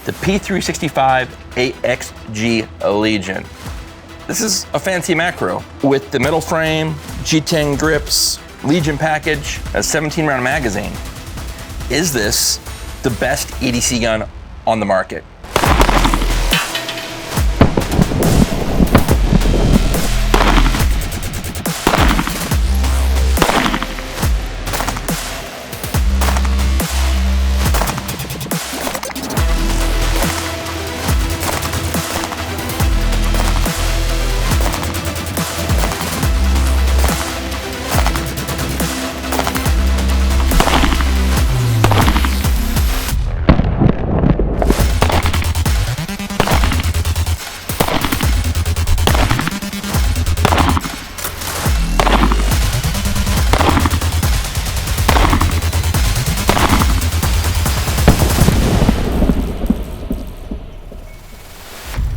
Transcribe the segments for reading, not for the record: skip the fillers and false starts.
the P365 AXG Legion. This is a fancy macro with the metal frame, G10 grips, Legion package, a 17-round magazine. Is this the best EDC gun on the market?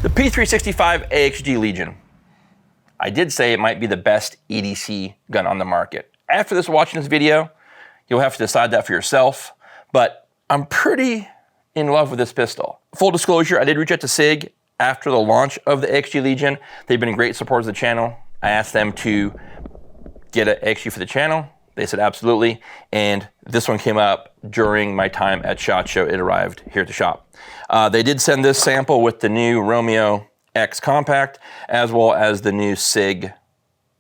The P365 AXG Legion. I did say it might be the best EDC gun on the market. After watching this video, you'll have to decide that for yourself, but I'm pretty in love with this pistol. Full disclosure, I did reach out to SIG after the launch of the AXG Legion. They've been great supporters of the channel. I asked them to get an AXG for the channel. They said absolutely, and this one came up during my time at SHOT Show. It arrived here at the shop. They did send this sample with the new Romeo X Compact, as well as the new SIG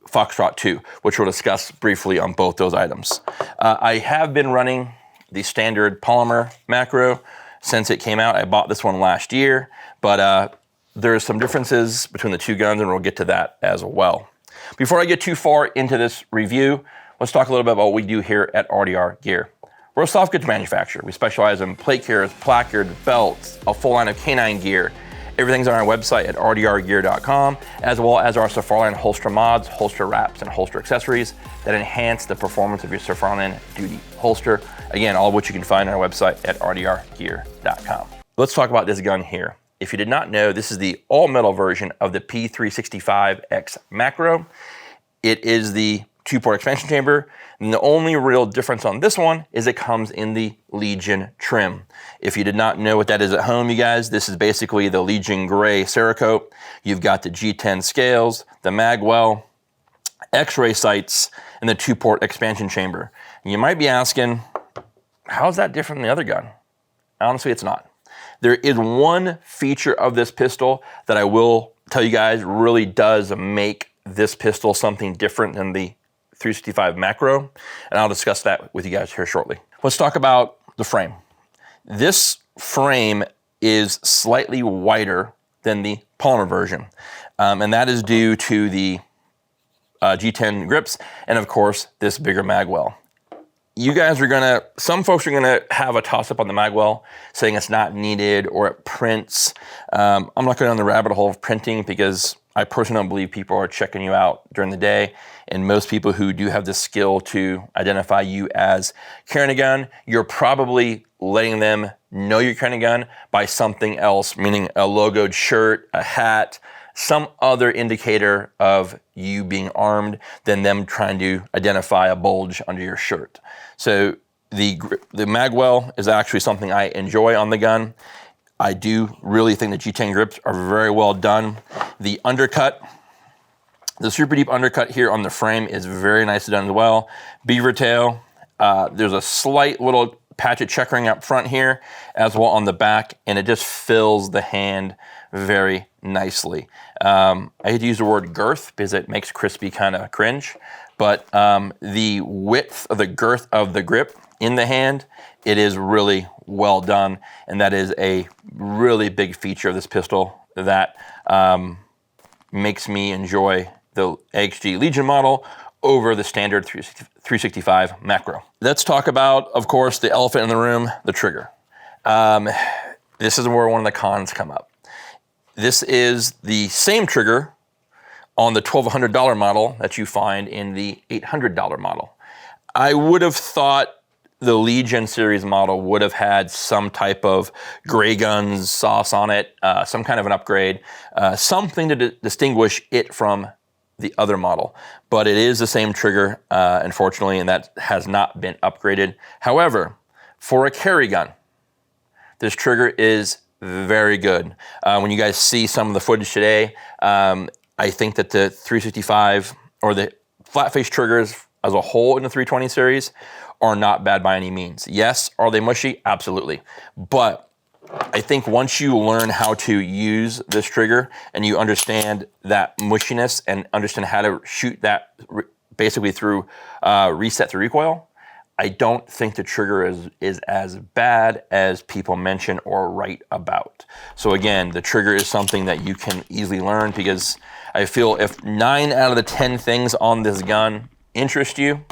Foxtrot 2, which we'll discuss briefly on both those items. I have been running the standard polymer macro since it came out. I bought this one last year, but there's some differences between the two guns, and we'll get to that as well. Before I get too far into this review, let's talk a little bit about what we do here at RDR Gear. We're a soft goods manufacturer. We specialize in plate carriers, placards, belts, a full line of canine gear. Everything's on our website at rdrgear.com, as well as our Safariland holster mods, holster wraps, and holster accessories that enhance the performance of your Safariland duty holster. Again, all of which you can find on our website at rdrgear.com. Let's talk about this gun here. If you did not know, this is the all-metal version of the P365X Macro. It is the two-port expansion chamber, and the only real difference on this one is it comes in the Legion trim. If you did not know what that is at home, you guys, this is basically the Legion Gray Cerakote. You've got the G10 scales, the magwell, X-ray sights, and the two-port expansion chamber. And you might be asking, how is that different than the other gun? Honestly, it's not. There is one feature of this pistol that I will tell you guys really does make this pistol something different than the 365 Macro, and I'll discuss that with you guys here shortly. Let's talk about the frame. This frame is slightly wider than the polymer version, and that is due to the G10 grips, and of course, this bigger magwell. You guys are some folks are gonna have a toss-up on the magwell, saying it's not needed or it prints. I'm not going down the rabbit hole of printing because I personally don't believe people are checking you out during the day, and most people who do have the skill to identify you as carrying a gun, you're probably letting them know you're carrying a gun by something else, meaning a logoed shirt, a hat, some other indicator of you being armed than them trying to identify a bulge under your shirt. So the magwell is actually something I enjoy on the gun. I do really think the G10 grips are very well done. The undercut, the super deep undercut here on the frame is very nicely done as well. Beaver tail, there's a slight little patch of checkering up front here, as well on the back, and it just fills the hand very nicely. I hate to use the word girth because it makes crispy kind of cringe, but the width of the girth of the grip in the hand, it is really well done, and that is a really big feature of this pistol that makes me enjoy the AXG Legion model over the standard 365 Macro. Let's talk about, of course, the elephant in the room, the trigger. This is where one of the cons come up. This is the same trigger on the $1,200 model that you find in the $800 model. I would have thought the Legion series model would have had some type of gray guns sauce on it, some kind of an upgrade, something to distinguish it from the other model. But it is the same trigger, unfortunately, and that has not been upgraded. However, for a carry gun, this trigger is very good. When you guys see some of the footage today, I think that the 365 or the flat face triggers as a whole in the 320 series are not bad by any means. Yes, are they mushy? Absolutely. But I think once you learn how to use this trigger and you understand that mushiness and understand how to shoot that basically through reset through recoil, I don't think the trigger is as bad as people mention or write about. So again, the trigger is something that you can easily learn, because I feel if 9 out of the 10 things on this gun interest you,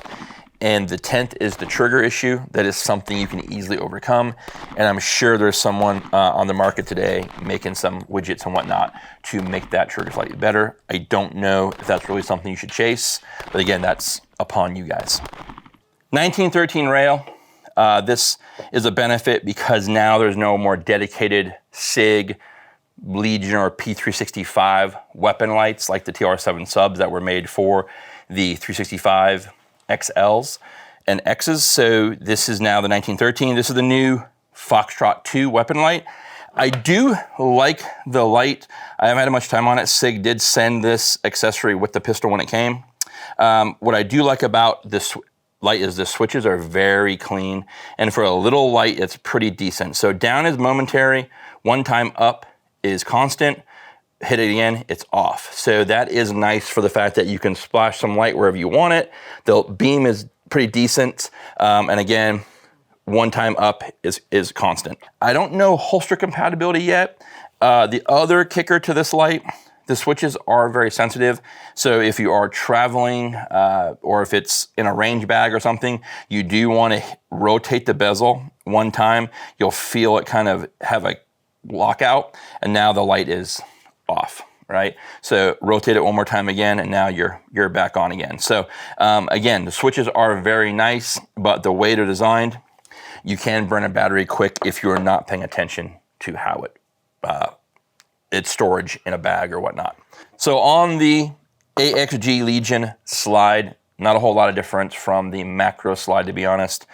and the 10th is the trigger issue, that is something you can easily overcome. And I'm sure there's someone on the market today making some widgets and whatnot to make that trigger slightly better. I don't know if that's really something you should chase, but again, that's upon you guys. 1913 rail. This is a benefit because now there's no more dedicated SIG, Legion, or P365 weapon lights like the TR7 subs that were made for the 365 XLs and X's. So this is now the 1913. This is the new Foxtrot 2 weapon light. I do like the light. I haven't had much time on it. SIG did send this accessory with the pistol when it came. What I do like about this light is the switches are very clean, and for a little light, it's pretty decent. So down is momentary, one time up is constant, hit it again, it's off. So that is nice for the fact that you can splash some light wherever you want it. The beam is pretty decent, and again, one time up is constant. I don't know holster compatibility yet. The other kicker to this light, the switches are very sensitive. So if you are traveling or if it's in a range bag or something, you do want to rotate the bezel one time. You'll feel it kind of have a lockout, and now the light is off, right? So rotate it one more time again, and now you're back on again. So again, the switches are very nice, but the way they're designed, you can burn a battery quick if you're not paying attention to how it's storage in a bag or whatnot. So on the AXG Legion slide, not a whole lot of difference from the macro slide, to be honest,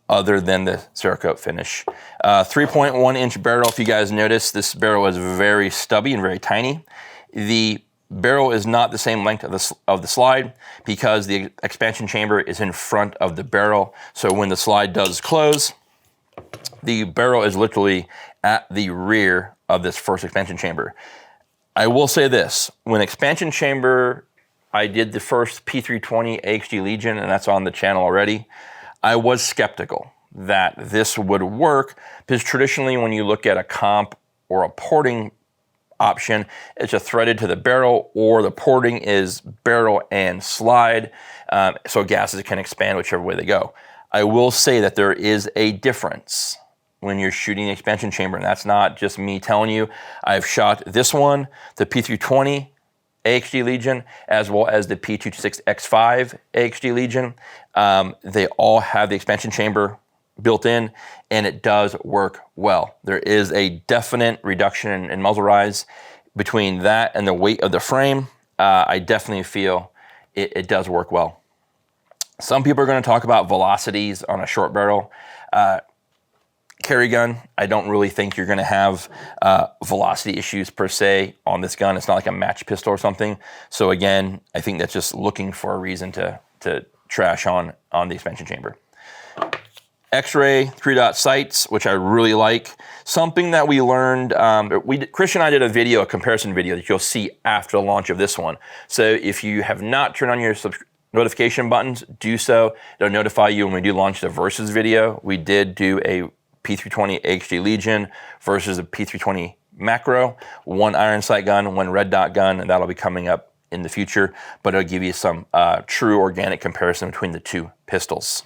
other than the Cerakote finish. 3.1 inch barrel. If you guys notice, this barrel is very stubby and very tiny. The barrel is not the same length of the slide because the expansion chamber is in front of the barrel. So when the slide does close, the barrel is literally at the rear of this first expansion chamber. I will say this, when expansion chamber, I did the first P320 AXG Legion, and that's on the channel already, I was skeptical that this would work, because traditionally when you look at a comp or a porting option, it's a threaded to the barrel, or the porting is barrel and slide, so gases can expand whichever way they go. I will say that there is a difference when you're shooting the expansion chamber, and that's not just me telling you. I've shot this one, the P320 AXG Legion, as well as the P226 X5 AXG Legion. They all have the expansion chamber built in, and it does work well. There is a definite reduction in muzzle rise between that and the weight of the frame. I definitely feel it does work well. Some people are going to talk about velocities on a short barrel carry gun. I don't really think you're going to have velocity issues per se on this gun. It's not like a match pistol or something. So again, I think that's just looking for a reason to trash on the expansion chamber. X-ray 3-dot sights, which I really like. Something that we learned, Christian and I did a video, a comparison video that you'll see after the launch of this one. So if you have not turned on your notification buttons, do so. It'll notify you when we do launch the versus video. We did do a P320 AXG Legion versus a P320 macro, one iron sight gun, one red dot gun, and that'll be coming up in the future, but it'll give you some true organic comparison between the two pistols.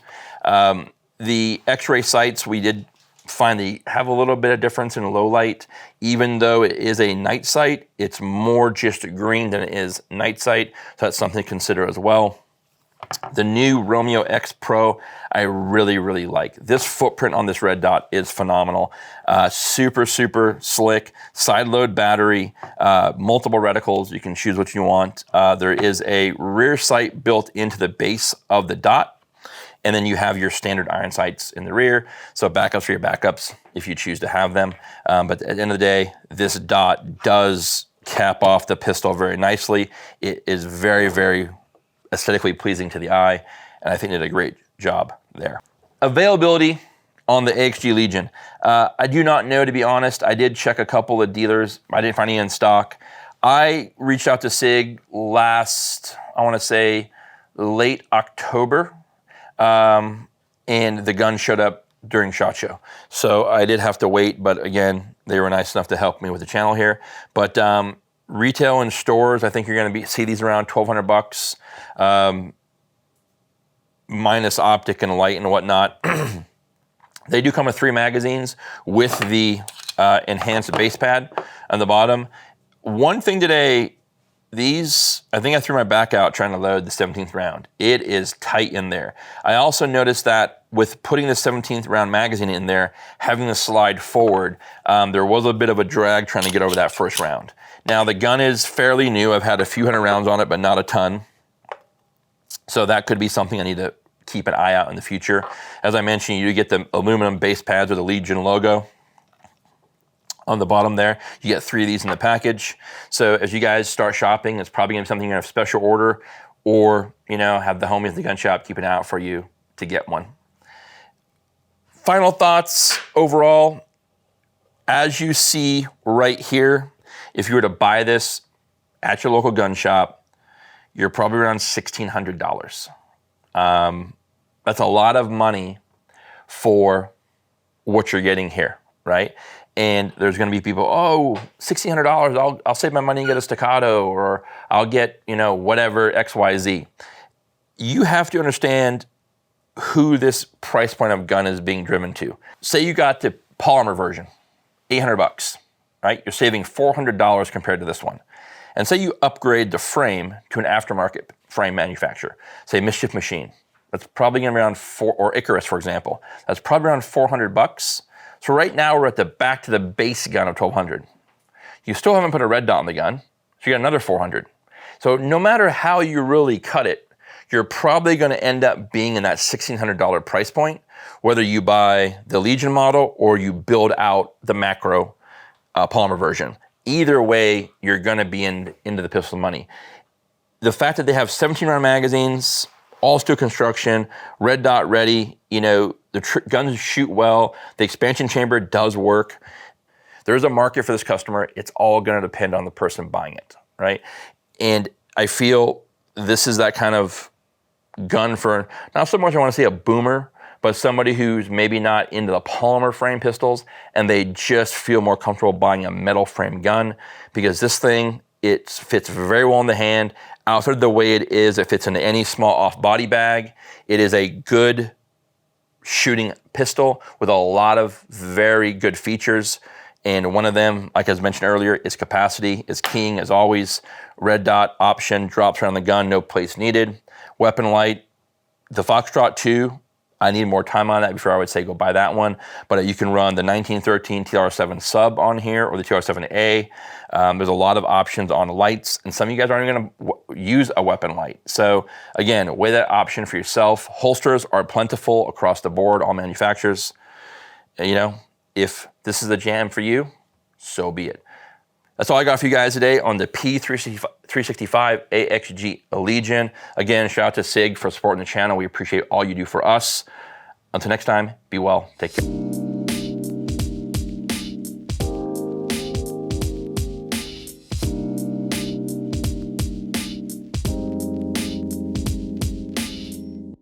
The X-ray sights, we did find they have a little bit of difference in low light. Even though it is a night sight, it's more just green than it is night sight, so that's something to consider as well. The new Romeo X Pro, I really, really like. This footprint on this red dot is phenomenal. Super, super slick, side load battery, multiple reticles. You can choose what you want. There is a rear sight built into the base of the dot. And then you have your standard iron sights in the rear. So backups for your backups if you choose to have them. But at the end of the day, this dot does cap off the pistol very nicely. It is very, very aesthetically pleasing to the eye. And I think they did a great job there. Availability on the AXG Legion. I do not know, to be honest. I did check a couple of dealers. I didn't find any in stock. I reached out to SIG last, I want to say, late October. And the gun showed up during SHOT Show. So I did have to wait, but again, they were nice enough to help me with the channel here. But retail and stores, I think you're going to see these around $1,200, minus optic and light and whatnot. They do come with 3 magazines with the enhanced base pad on the bottom. One thing today, these, I think I threw my back out trying to load the 17th round. It is tight in there. I also noticed that with putting the 17th round magazine in there, having the slide forward, there was a bit of a drag trying to get over that first round. Now the gun is fairly new. I've had a few hundred rounds on it, but not a ton. So that could be something I need to keep an eye out in the future. As I mentioned, you get the aluminum base pads with the Legion logo on the bottom there. You get 3 of these in the package. So as you guys start shopping, it's probably gonna be something you're gonna have special order, or have the homies at the gun shop keep an eye out for you to get one. Final thoughts overall, as you see right here, if you were to buy this at your local gun shop, you're probably around $1,600. That's a lot of money for what you're getting here, right? And there's going to be people, oh, $1,600, I'll save my money and get a Staccato, or I'll get, whatever, XYZ. You have to understand who this price point of gun is being driven to. Say you got the polymer version, $800, right? You're saving $400 compared to this one. And say you upgrade the frame to an aftermarket frame manufacturer, say Mischief Machine. That's probably going to be around or Icarus, for example. That's probably around $400. So right now we're at the back to the base gun of $1,200. You still haven't put a red dot on the gun, so you got another $400. So no matter how you really cut it, you're probably going to end up being in that $1,600 price point, whether you buy the Legion model or you build out the macro polymer version. Either way, you're going to be into the pistol money. The fact that they have 17-round magazines, all steel construction, red dot ready, the guns shoot well, the expansion chamber does work. There's a market for this customer. It's all going to depend on the person buying it, right? And I feel this is that kind of gun for, not so much I want to say a boomer, but somebody who's maybe not into the polymer frame pistols and they just feel more comfortable buying a metal frame gun, because this thing, it fits very well in the hand. Outside the way it is, it fits into any small off-body bag. It is a good shooting pistol with a lot of very good features. And one of them, like I mentioned earlier, is capacity, is king as always. Red dot option, drops around the gun, no place needed. Weapon light, the Foxtrot 2, I need more time on that before I would say go buy that one. But you can run the 1913 TR7 sub on here or the TR7A. There's a lot of options on lights, and some of you guys aren't even gonna use a weapon light. So again, weigh that option for yourself. Holsters are plentiful across the board, all manufacturers. If this is the jam for you, so be it. That's all I got for you guys today on the P365 AXG Legion. Again, shout out to SIG for supporting the channel. We appreciate all you do for us. Until next time, be well, take care.